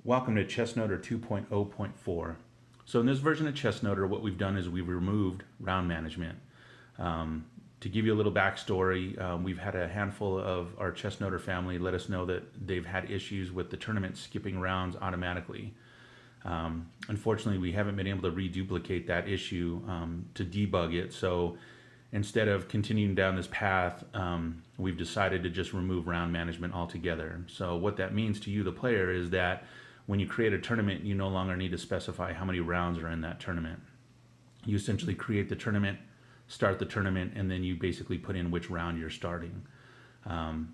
Welcome to ChessNoter 2.0.4. So in this version of ChessNoter, what we've done is we've removed round management. To give you a little backstory, we've had a handful of our ChessNoter family let us know that they've had issues with the tournament skipping rounds automatically. Unfortunately, we haven't been able to reduplicate that issue to debug it. So instead of continuing down this path, we've decided to just remove round management altogether. So what that means to you, the player, is that when you create a tournament, you no longer need to specify how many rounds are in that tournament. You essentially create the tournament, start the tournament, and then you basically put in which round you're starting.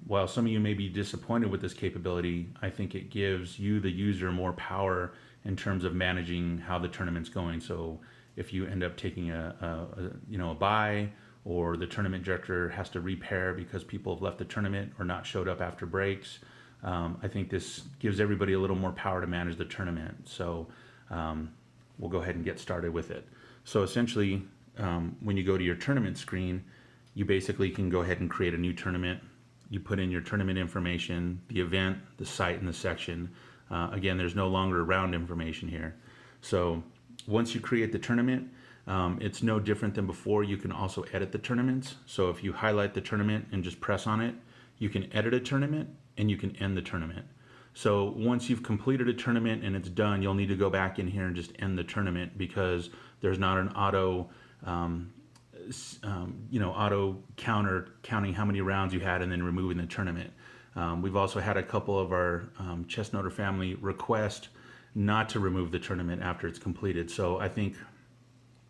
While some of you may be disappointed with this capability, I think it gives you, the user, more power in terms of managing how the tournament's going. So if you end up taking a bye, or the tournament director has to repair because people have left the tournament or not showed up after breaks, I think this gives everybody a little more power to manage the tournament. So we'll go ahead and get started with it. So essentially, when you go to your tournament screen, you basically can go ahead and create a new tournament. You put in your tournament information, the event, the site, and the section. Again, there's no longer round information here. So once you create the tournament, it's no different than before. You can also edit the tournaments. So if you highlight the tournament and just press on it, you can edit a tournament and you can end the tournament. So once you've completed a tournament and it's done, you'll need to go back in here and just end the tournament, because there's not an auto counter counting how many rounds you had and then removing the tournament. We've also had a couple of our ChessNoter family request not to remove the tournament after it's completed. So I think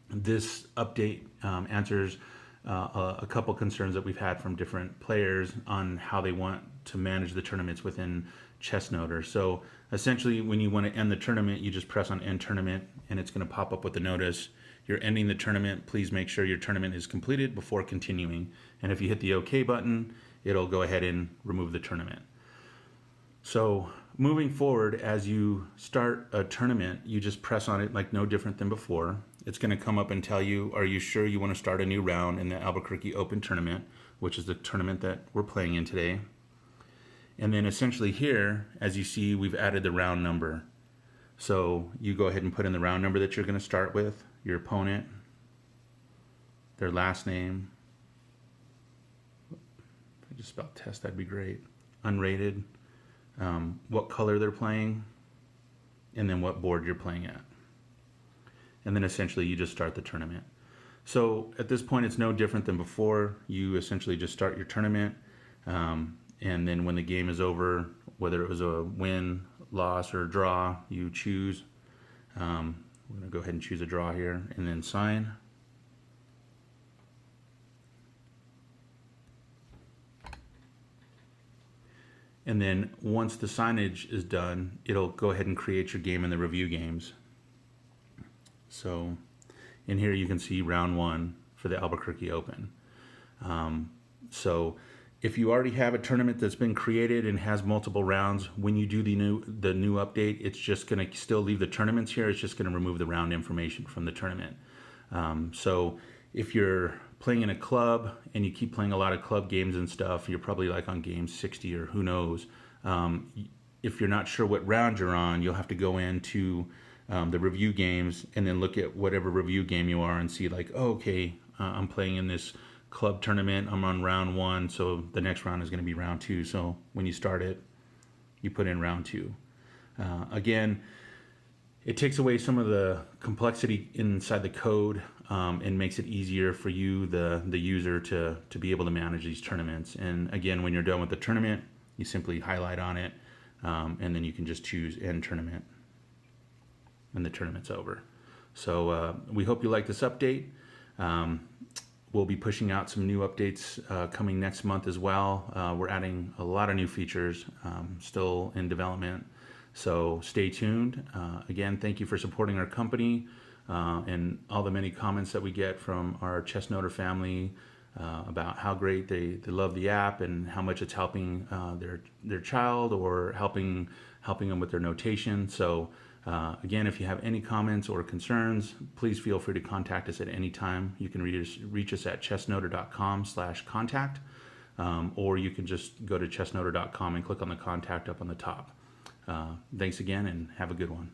this update answers a couple concerns that we've had from different players on how they want to manage the tournaments within ChessNoter. So essentially, when you want to end the tournament, you just press on End Tournament, and it's going to pop up with the notice: you're ending the tournament. Please make sure your tournament is completed before continuing. And if you hit the OK button, it'll go ahead and remove the tournament. So moving forward, as you start a tournament, you just press on it like no different than before. It's going to come up and tell you, are you sure you want to start a new round in the Albuquerque Open Tournament, which is the tournament that we're playing in today. And then essentially here, as you see, we've added the round number. So you go ahead and put in the round number that you're going to start with, your opponent, their last name. If I just spelled test, that'd be great. Unrated, what color they're playing, and then what board you're playing at. And then essentially you just start the tournament. So at this point, it's no different than before. You essentially just start your tournament, and then when the game is over, whether it was a win, loss, or draw, you choose. We're going to go ahead and choose a draw here, and then sign. And then once the signage is done, it'll go ahead and create your game in the review games. So in here you can see round one for the Albuquerque Open. So if you already have a tournament that's been created and has multiple rounds, when you do the new update, it's just going to still leave the tournaments here. It's just going to remove the round information from the tournament. So if you're playing in a club and you keep playing a lot of club games and stuff, you're probably like on game 60 or who knows. If you're not sure what round you're on, you'll have to go into the review games and then look at whatever review game you are and see like, oh, okay, I'm playing in this club tournament, I'm on round one, so the next round is going to be round two. So when you start it, you put in round two. Again, it takes away some of the complexity inside the code, and makes it easier for you, the user, to be able to manage these tournaments. And again, when you're done with the tournament, you simply highlight on it, and then you can just choose End Tournament, and the tournament's over. So we hope you like this update. We'll be pushing out some new updates coming next month as well. We're adding a lot of new features still in development. So stay tuned. Again, thank you for supporting our company and all the many comments that we get from our ChessNoter family about how great they love the app and how much it's helping their child, or helping them with their notation. So again, if you have any comments or concerns, please feel free to contact us at any time. You can reach us at chessnoter.com/contact, or you can just go to chessnoter.com and click on the contact up on the top. Thanks again, and have a good one.